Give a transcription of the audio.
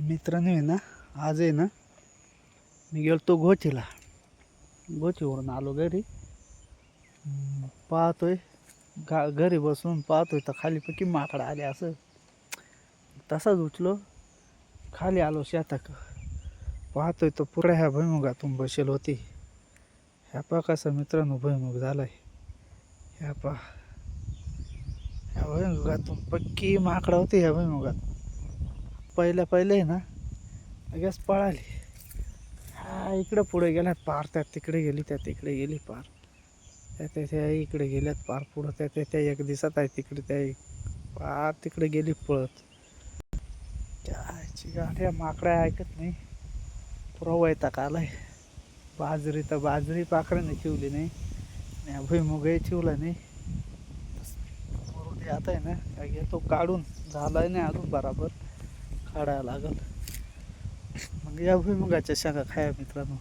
मित्रांनो आहे ना, आज आहे ना, मी गेलतो गोचीला. गोचीवरून आलो घरी. पाहतोय घरी बसून पाहतोय तर खाली पैकी माकडं आले असं. तसाच उचलो खाली आलो शेतात. पाहतोय तर पुऱ्या ह्या भुईमुगातून बसेल होती. ह्या पा कसा मित्रांनो भुईमुग झालाय. ह्या पा ह्या भुईमुगातून पक्की माकडं होती ह्या भुईमुगात. पहिले आहे ना लगेच पळाली. हा इकडं पुढे गेल्यात पार, त्या तिकडे गेली, त्या तिकडे गेली पार, त्या इकडे गेल्यात पार पुढं, त्या एक दिसत आहे तिकडे, त्या पार तिकडे गेली पळत. त्याची गाड्या माकड्या ऐकत नाही. पुरा वैताग आलाय. बाजरी पाखराने ठेवली नाही, भुईमुगही ठेवला नाही. आता आहे ना काय घेतो काढून, झालाय नाही अजून बराबर, काढायला लागल. मग या भुईमुगाच्या शेंगा खाया मित्रांनो.